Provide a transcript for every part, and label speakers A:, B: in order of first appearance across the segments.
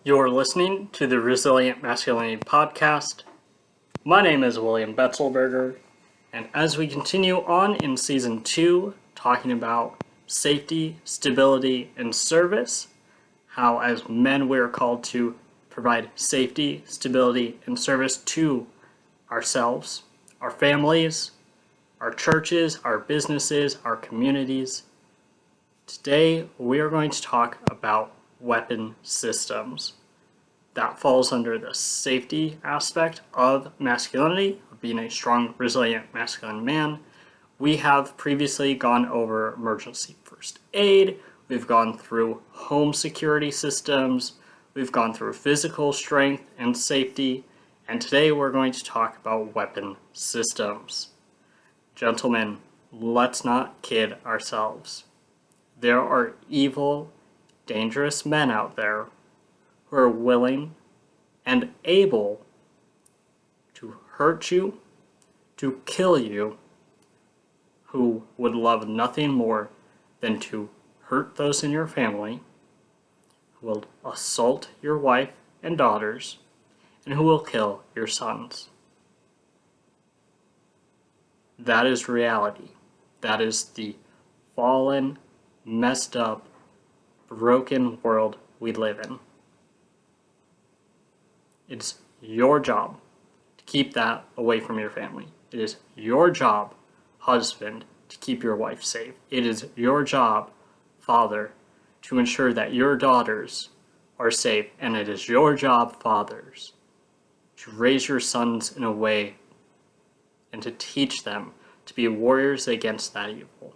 A: You're listening to the Resilient Masculinity Podcast. My name is William Betzelberger, and as we continue on in Season 2, talking about safety, stability, and service, how as men we are called to provide safety, stability, and service to ourselves, our families, our churches, our businesses, our communities. Today, we are going to talk about weapon systems. That falls under the safety aspect of masculinity, of being a strong, resilient, masculine man. We have previously gone over emergency first aid, we've gone through home security systems, we've gone through physical strength and safety, and today we're going to talk about weapon systems. Gentlemen, let's not kid ourselves. There are evil, dangerous men out there who are willing and able to hurt you, to kill you, who would love nothing more than to hurt those in your family, who will assault your wife and daughters, and who will kill your sons. That is reality. That is the fallen, messed up, broken world we live in. It's your job to keep that away from your family. It is your job, husband, to keep your wife safe. It is your job, father, to ensure that your daughters are safe. And it is your job, fathers, to raise your sons in a way and to teach them to be warriors against that evil.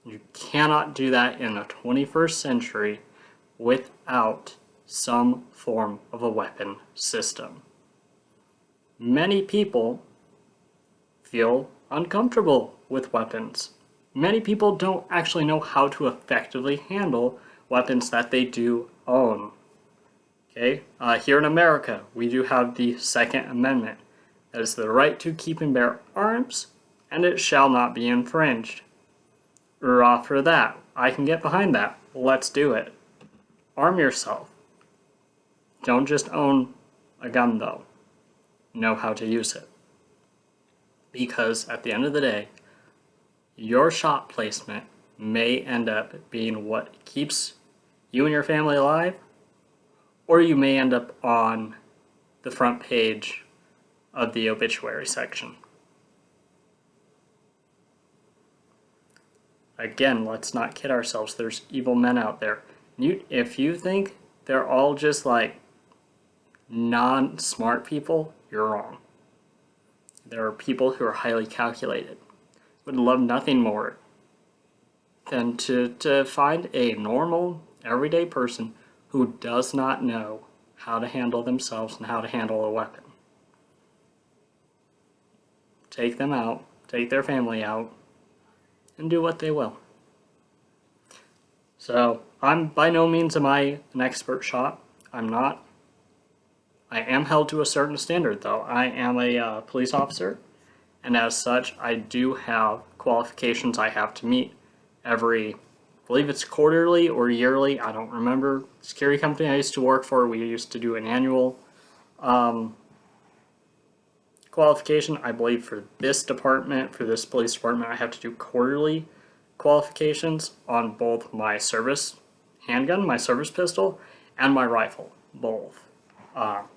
A: You cannot do that in the 21st century without some form of a weapon system. Many people feel uncomfortable with weapons. Many people don't actually know how to effectively handle weapons that they do own. Okay, here in America, we do have the Second Amendment. That is the right to keep and bear arms, and it shall not be infringed. Hurrah for that. I can get behind that. Let's do it. Arm yourself. Don't just own a gun, though. Know how to use it. Because at the end of the day, your shot placement may end up being what keeps you and your family alive, or you may end up on the front page of the obituary section. Again, let's not kid ourselves. There's evil men out there. If you think they're all just like non-smart people, you're wrong. There are people who are highly calculated, would love nothing more than to find a normal, everyday person who does not know how to handle themselves and how to handle a weapon. Take them out, take their family out, and do what they will. So, by no means am I an expert shot. I'm not. I am held to a certain standard, though. I am a police officer, and as such, I do have qualifications I have to meet every, I believe it's quarterly or yearly, I don't remember. The security company I used to work for, we used to do an annual qualification. I believe for this department, for this police department, I have to do quarterly qualifications on both my service handgun, my service pistol, and my rifle, both. And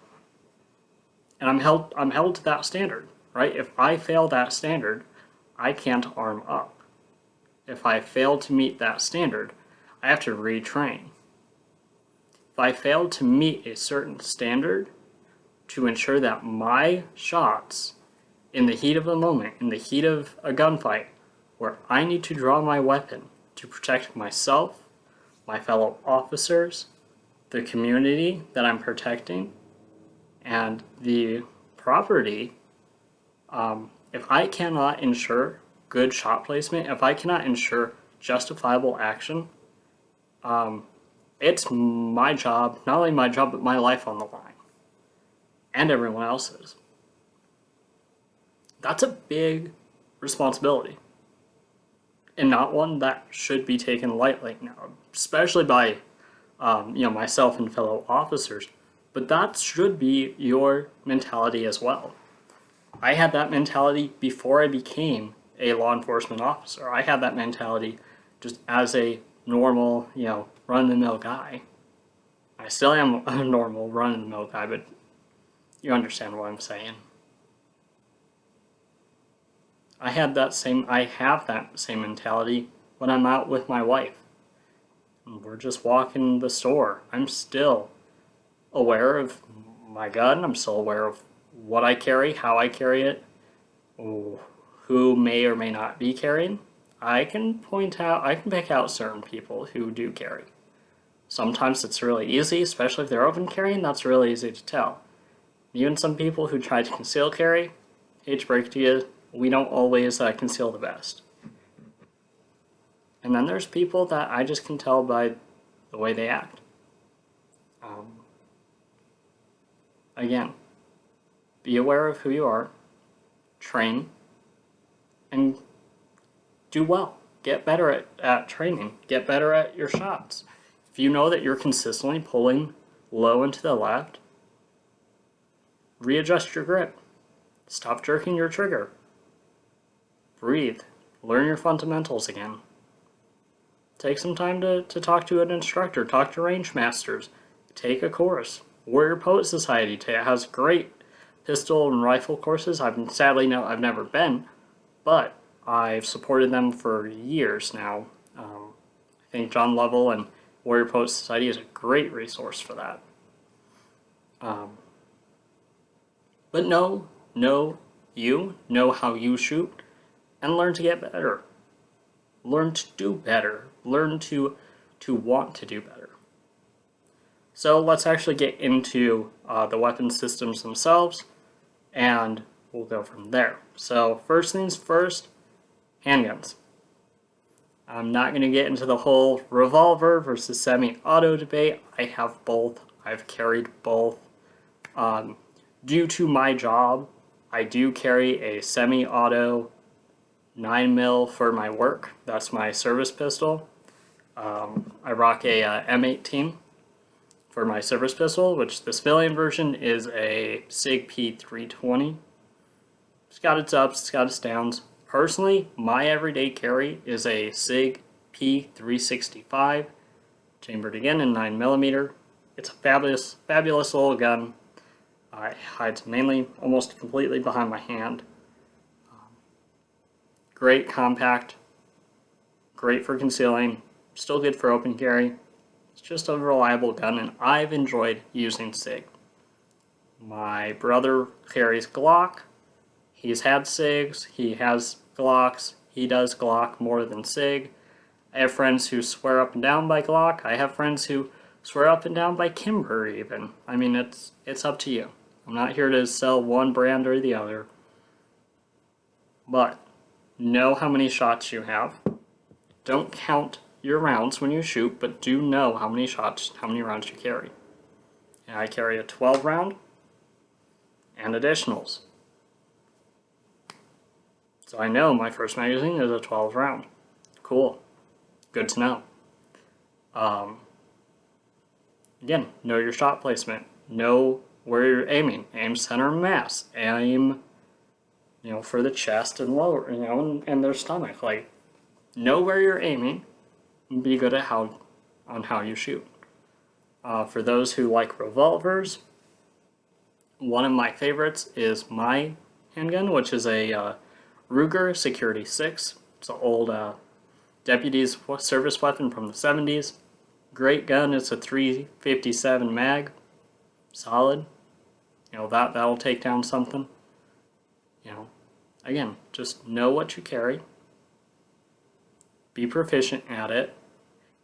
A: I'm held to that standard, right? If I fail that standard, I can't arm up. If I fail to meet that standard, I have to retrain. If I fail to meet a certain standard to ensure that my shots in the heat of the moment, in the heat of a gunfight, where I need to draw my weapon to protect myself, my fellow officers, the community that I'm protecting, and the property, if I cannot ensure good shot placement, if I cannot ensure justifiable action, it's my job, not only my job, but my life on the line, and everyone else's. That's a big responsibility, and not one that should be taken lightly now, especially by myself and fellow officers. But that should be your mentality as well. I had that mentality before I became a law enforcement officer. I had that mentality just as a normal, run-of-the-mill guy. I still am a normal run-of-the-mill guy, but you understand what I'm saying. I have that same mentality when I'm out with my wife. And we're just walking the store. I'm still aware of my gun. I'm still aware of what I carry, how I carry it, who may or may not be carrying. I can pick out certain people who do carry. Sometimes it's really easy, especially if they're open carrying, that's really easy to tell. Even some people who try to conceal carry, hate to break it to you, we don't always conceal the best. And then there's people that I just can tell by the way they act. Again, be aware of who you are, train, and do well. Get better at training. Get better at your shots. If you know that you're consistently pulling low and to the left, readjust your grip. Stop jerking your trigger. Breathe. Learn your fundamentals again. Take some time to talk to an instructor. Talk to range masters. Take a course. Warrior Poet Society has great pistol and rifle courses. I've never been, but I've supported them for years now. I think John Lovell and Warrior Poet Society is a great resource for that. But know how you shoot, and learn to get better. Learn to do better. Learn to want to do better. So let's actually get into the weapon systems themselves, and we'll go from there. So first things first, handguns. I'm not going to get into the whole revolver versus semi-auto debate. I have both. I've carried both. Due to my job, I do carry a semi-auto 9mm for my work. That's my service pistol. I rock a M18 for my service pistol, which the civilian version is a SIG P320. It's got its ups, it's got its downs. Personally, my everyday carry is a SIG P365, chambered again in 9mm. It's a fabulous little gun. It hides mainly, almost completely behind my hand. Great compact, great for concealing, still good for open carry. It's just a reliable gun, and I've enjoyed using SIG. My brother carries Glock. He's had SIGs, he has Glocks, he does Glock more than SIG. I have friends who swear up and down by Glock. I have friends who swear up and down by Kimber even. I mean, it's up to you. I'm not here to sell one brand or the other. But know how many shots you have. Don't count your rounds when you shoot, but do know how many rounds you carry. And I carry a 12 round and additionals. So I know my first magazine is a 12 round. Cool. Good to know. Again, know your shot placement. Know where you're aiming. Aim center mass. Aim, for the chest and lower, and their stomach. Like, know where you're aiming and be good at how you shoot. For those who like revolvers, one of my favorites is my handgun, which is a Ruger Security 6. It's an old deputy's service weapon from the 70s. Great gun. It's a 357 mag. Solid. That'll take down something. Again, just know what you carry. Be proficient at it.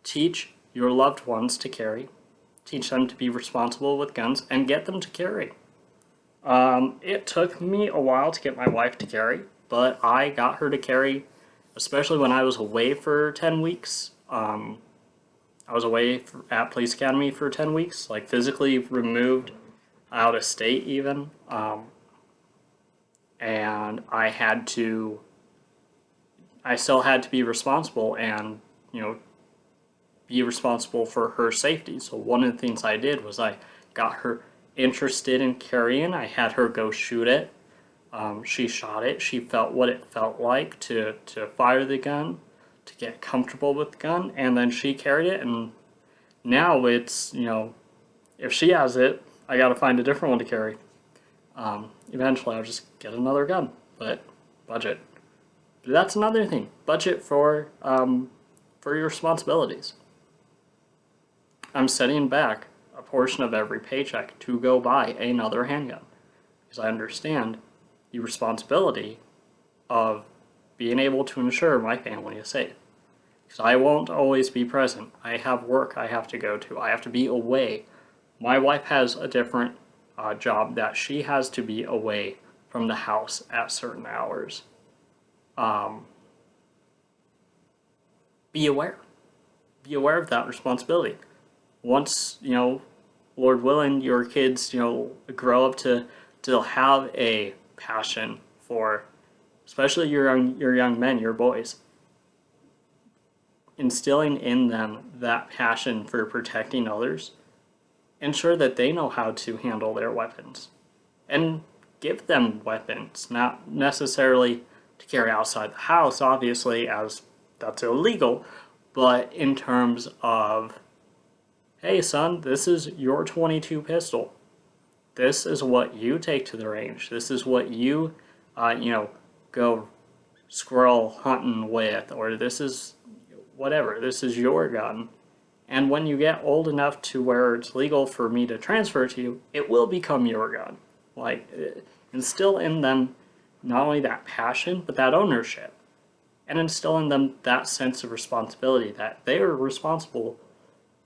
A: Teach your loved ones to carry. Teach them to be responsible with guns and get them to carry. It took me a while to get my wife to carry, but I got her to carry, especially when I was away for 10 weeks. I was away at Police Academy for 10 weeks, like physically removed out of state even. And I still had to be responsible and, be responsible for her safety. So one of the things I did was I got her interested in carrying. I had her go shoot it. She shot it. She felt what it felt like to fire the gun, to get comfortable with the gun, and then she carried it. And now it's, if she has it, I got to find a different one to carry. Eventually, I'll just get another gun, but budget. But that's another thing. Budget for your responsibilities. I'm setting back a portion of every paycheck to go buy another handgun, because I understand the responsibility of being able to ensure my family is safe. Because I won't always be present. I have work I have to go to. I have to be away. My wife has a different job that she has to be away from the house at certain hours. Be aware. Be aware of that responsibility. Once, Lord willing, your kids, grow up to have a passion for, especially your young men, your boys, instilling in them that passion for protecting others, ensure that they know how to handle their weapons, and give them weapons, not necessarily to carry outside the house, obviously, as that's illegal, but in terms of, hey son, this is your .22 pistol. This is what you take to the range. This is what you, go squirrel hunting with, or this is whatever. This is your gun. And when you get old enough to where it's legal for me to transfer it to you, it will become your gun. Instill in them not only that passion, but that ownership. And instill in them that sense of responsibility that they are responsible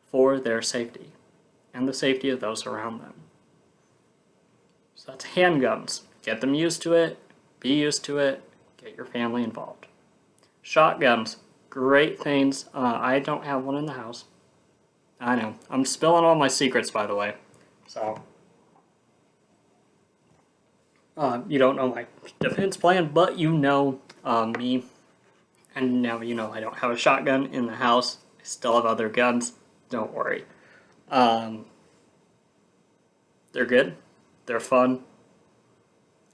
A: for their safety and the safety of those around them. So that's handguns. Get them used to it, be used to it, get your family involved. Shotguns, great things. I don't have one in the house. I know. I'm spilling all my secrets, by the way. So, you don't know my defense plan, but you know me. And now you know I don't have a shotgun in the house. I still have other guns. Don't worry. They're good. They're fun.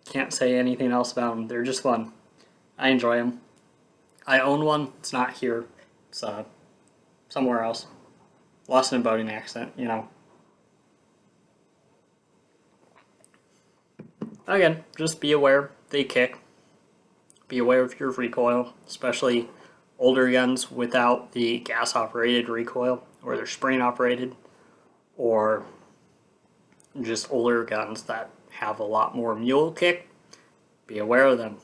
A: Can't say anything else about them. They're just fun. I enjoy them. I own one. It's not here. It's somewhere else. Lost in a boating accident, Again, just be aware. They kick. Be aware of your recoil, especially older guns without the gas-operated recoil, or they're spring-operated, or just older guns that have a lot more mule kick. Be aware of them.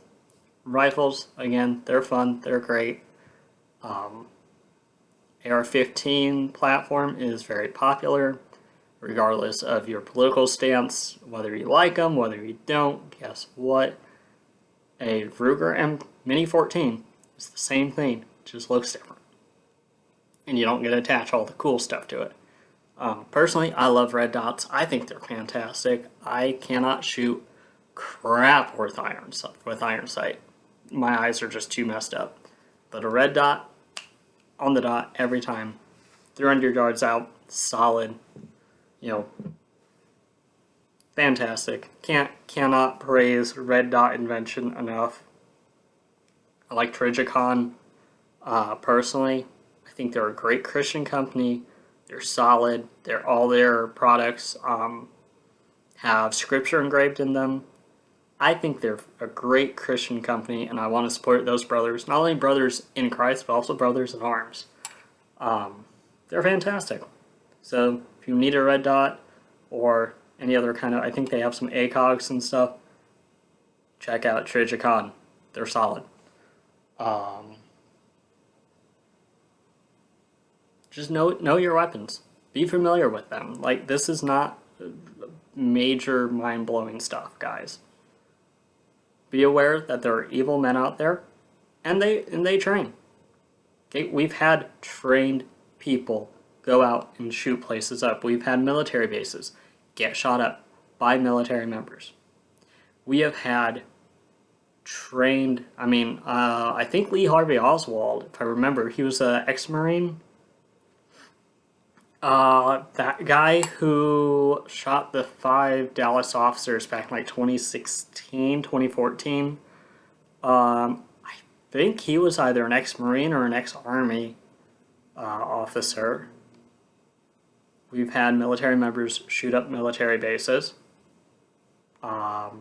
A: Rifles, again, they're fun. They're great. AR-15 platform is very popular, regardless of your political stance, whether you like them, whether you don't. Guess what? A Ruger Mini 14 is the same thing, just looks different. And you don't get to attach all the cool stuff to it. Personally, I love red dots. I think they're fantastic. I cannot shoot crap with iron sight. My eyes are just too messed up. But a red dot, on the dot every time. 300 yards out, solid. Fantastic. Cannot praise red dot invention enough. I like Trigicon. Personally, I think they're a great Christian company. They're solid. All their products have scripture engraved in them. I think they're a great Christian company, and I want to support those brothers. Not only brothers in Christ, but also brothers in arms. They're fantastic. So if you need a red dot or any other kind of, I think they have some ACOGs and stuff, check out Trigicon. They're solid. Just know your weapons. Be familiar with them. This is not major mind-blowing stuff, guys. Be aware that there are evil men out there, and they train. Okay, we've had trained people go out and shoot places up. We've had military bases get shot up by military members. We have had trained, I think Lee Harvey Oswald, if I remember, he was an ex-Marine. That guy who shot the 5 Dallas officers back in like 2016, 2014. I think he was either an ex-Marine or an ex-Army officer. We've had military members shoot up military bases. Like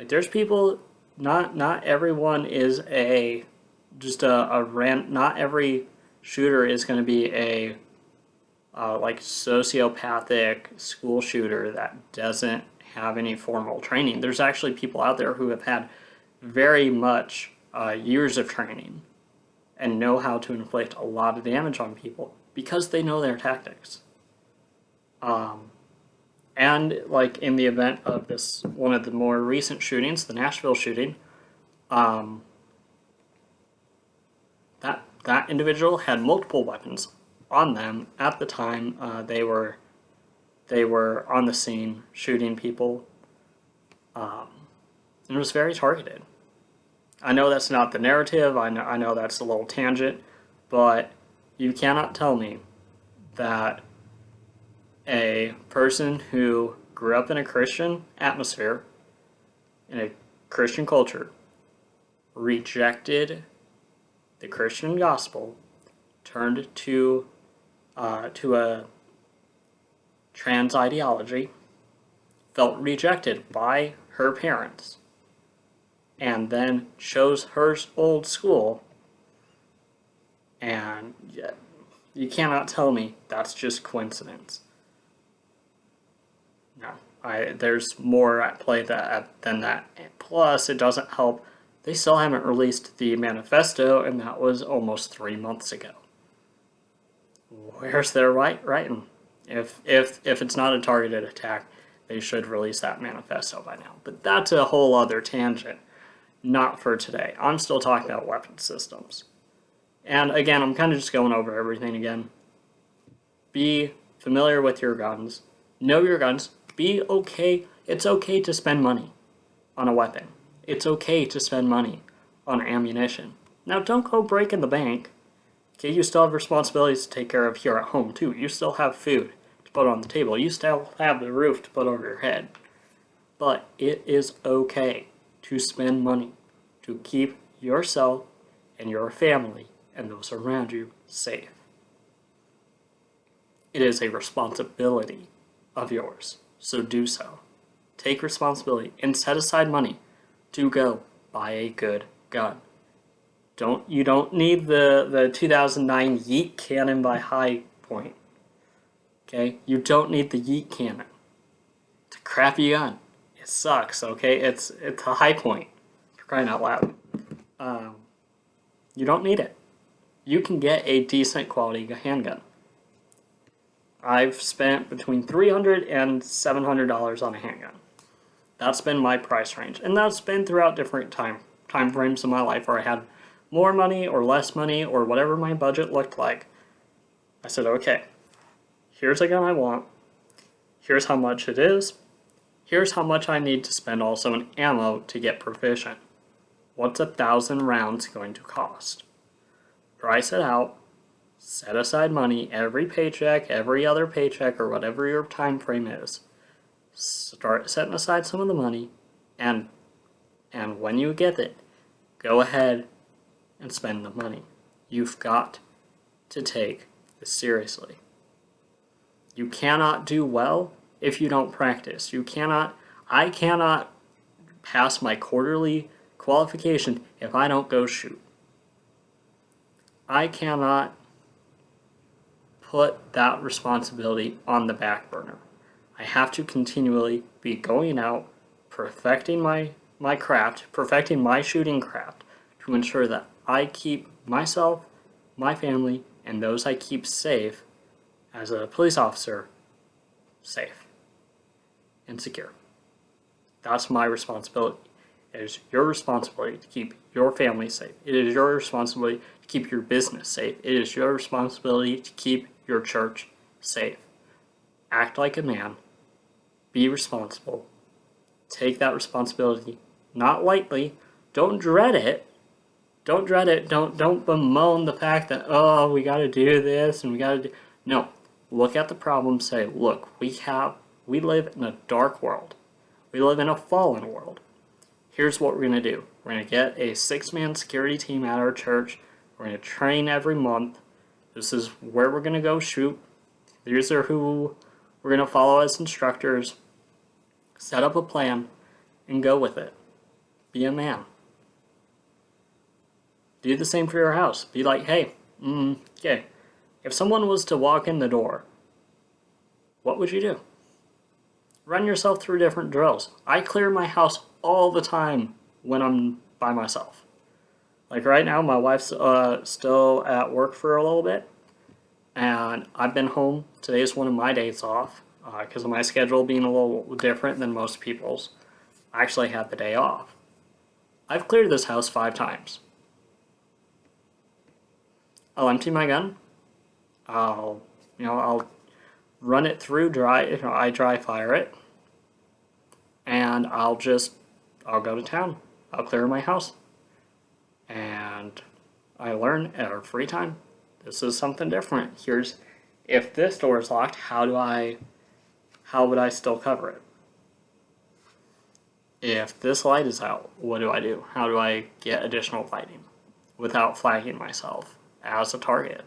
A: there's people. Not everyone is not every shooter is going to be a like sociopathic school shooter that doesn't have any formal training. There's actually people out there who have had very much years of training and know how to inflict a lot of damage on people because they know their tactics. And like in the event of this, one of the more recent shootings, the Nashville shooting, that individual had multiple weapons on them at the time they were on the scene shooting people. And it was very targeted. I know that's not the narrative. I know that's a little tangent, but you cannot tell me that a person who grew up in a Christian atmosphere, in a Christian culture, rejected the Christian gospel, turned to a trans ideology, felt rejected by her parents, and then chose her old school, and you cannot tell me that's just coincidence. No, there's more at play than that. Plus, it doesn't help. They still haven't released the manifesto, and that was almost 3 months ago. Where's their writing? If it's not a targeted attack, they should release that manifesto by now. But that's a whole other tangent, not for today. I'm still talking about weapon systems. And again, I'm kind of just going over everything again. Be familiar with your guns. Know your guns. Be okay. It's okay to spend money on a weapon. It's okay to spend money on ammunition. Now, don't go breaking the bank. Okay, you still have responsibilities to take care of here at home, too. You still have food to put on the table. You still have the roof to put over your head. But it is okay to spend money to keep yourself and your family and those around you safe. It is a responsibility of yours, so do so. Take responsibility and set aside money to go buy a good gun. You don't need the 2009 Yeet cannon by High Point. Okay? You don't need the Yeet cannon. It's a crappy gun. It sucks, okay? It's a High Point. For crying out loud. You don't need it. You can get a decent quality handgun. I've spent between $300 and $700 on a handgun. That's been my price range. And that's been throughout different time frames in my life where I had more money or less money or whatever my budget looked like. I said, okay, here's a gun I want. Here's how much it is. Here's how much I need to spend also in ammo to get proficient. What's 1,000 rounds going to cost? Price it out. Set aside money every paycheck, every other paycheck, or whatever your time frame is. Start setting aside some of the money, and when you get it, go ahead and spend the money. You've got to take this seriously. You cannot do well if you don't practice. I cannot pass my quarterly qualification if I don't go shoot. I cannot put that responsibility on the back burner. I have to continually be going out, perfecting my craft, perfecting my shooting craft to ensure that I keep myself, my family, and those I keep safe as a police officer safe and secure. That's my responsibility. It is your responsibility to keep your family safe. It is your responsibility to keep your business safe. It is your responsibility to keep your church safe. Act like a man. Be responsible. Take that responsibility not lightly. Don't dread it. Don't dread it. Don't bemoan the fact that, oh, we got to do this and we got to do. No, look at the problem. Say, look, we live in a dark world. We live in a fallen world. Here's what we're going to do. We're going to get a 6-man security team at our church. We're going to train every month. This is where we're going to go shoot. These are who we're going to follow as instructors. Set up a plan and go with it. Be a man. Do the same for your house. Be like, hey, okay, if someone was to walk in the door, what would you do? Run yourself through different drills. I clear my house all the time when I'm by myself. Like right now, my wife's still at work for a little bit, and I've been home. Today's one of my days off because of my schedule being a little different than most people's. I actually had the day off. I've cleared this house 5 times. I'll empty my gun. I'll run it through I dry fire it, and I'll go to town. I'll clear my house, and I learn at our free time. This is something different. If this door is locked, how would I still cover it? If this light is out, what do I do? How do I get additional lighting without flagging myself as a target?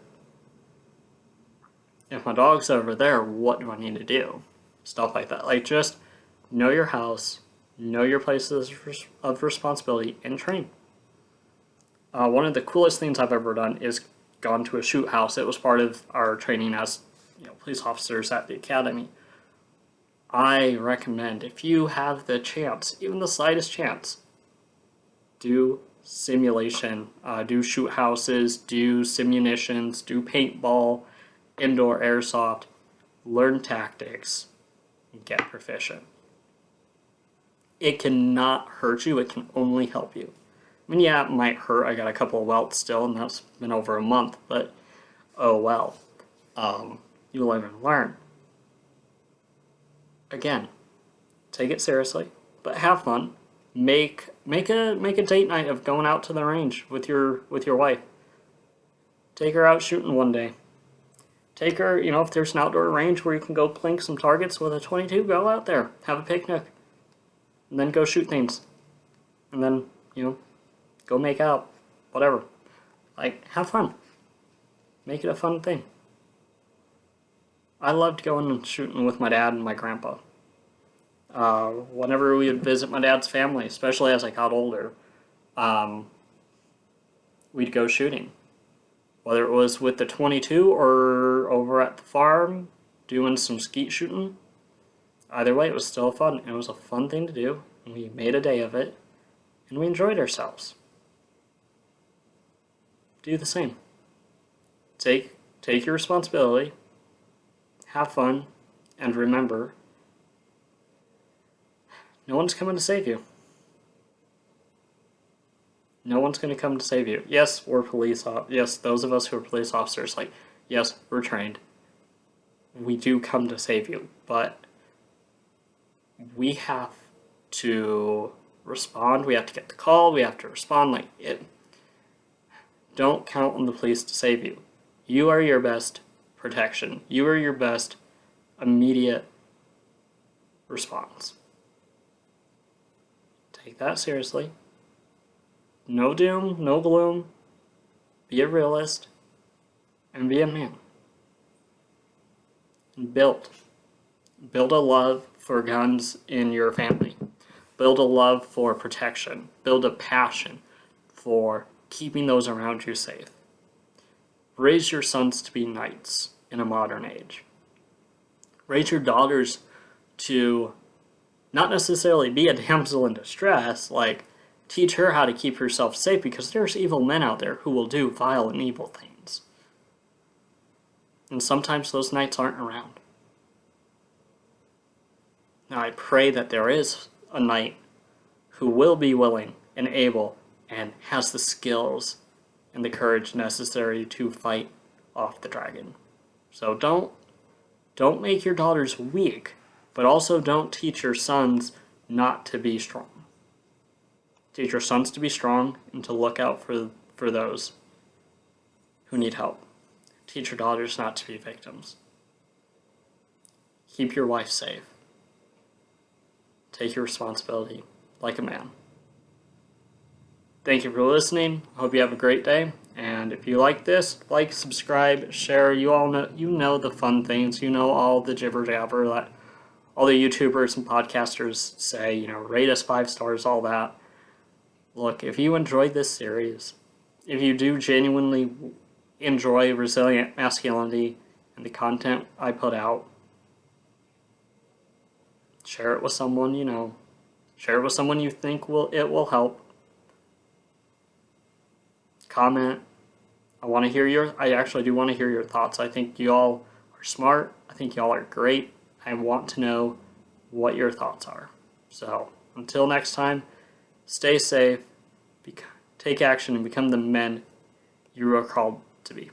A: If my dog's over there, what do I need to do? Stuff like that. Like, just know your house, know your places of responsibility, and train. One of the coolest things I've ever done is gone to a shoot house. It was part of our training as police officers at the academy. I recommend, if you have the chance, even the slightest chance, do simulation, do shoot houses, do simunitions, do paintball, indoor airsoft, learn tactics, and get proficient. It cannot hurt you, it can only help you. I mean, yeah, it might hurt. I got a couple of welts still, and that's been over a month, but oh well. You live and learn. Again, take it seriously, but have fun. Make a date night of going out to the range with your wife. Take her out shooting one day. Take her, if there's an outdoor range where you can go plink some targets with a 22, go out there, have a picnic, and then go shoot things. And then, go make out, whatever. Like, have fun. Make it a fun thing. I loved going and shooting with my dad and my grandpa. Whenever we would visit my dad's family, especially as I got older, we'd go shooting. Whether it was with the 22 or over at the farm doing some skeet shooting, either way, it was still fun. It was a fun thing to do, and we made a day of it, and we enjoyed ourselves. Do the same. Take your responsibility, have fun, and remember, no one's coming to save you. No one's going to come to save you. Yes, we're yes, those of us who are police officers, yes, we're trained. We do come to save you, but we have to respond. We have to get the call. We have to respond. Don't count on the police to save you. You are your best protection. You are your best immediate response. Take that seriously. No doom, no gloom. Be a realist. And be a man. And build a love for guns in your family. Build a love for protection. Build a passion for keeping those around you safe. Raise your sons to be knights in a modern age. Raise your daughters to not necessarily be a damsel in distress, teach her how to keep herself safe, because there's evil men out there who will do vile and evil things. And sometimes those knights aren't around. Now I pray that there is a knight who will be willing and able and has the skills and the courage necessary to fight off the dragon. So don't make your daughters weak, but also don't teach your sons not to be strong. Teach your sons to be strong and to look out for for those who need help. Teach your daughters not to be victims. Keep your wife safe. Take your responsibility like a man. Thank you for listening. I hope you have a great day. And if you like this, like, subscribe, share. You all know the fun things. You know all the jibber jabber that all the YouTubers and podcasters say. Rate us 5 stars, all that. Look, if you enjoyed this series, if you do genuinely enjoy Resilient Masculinity and the content I put out, share it with someone you know. Share it with someone you think it will help. Comment. I actually do want to hear your thoughts. I think y'all are smart. I think y'all are great. I want to know what your thoughts are. So, until next time, stay safe, take action, and become the men you are called to be.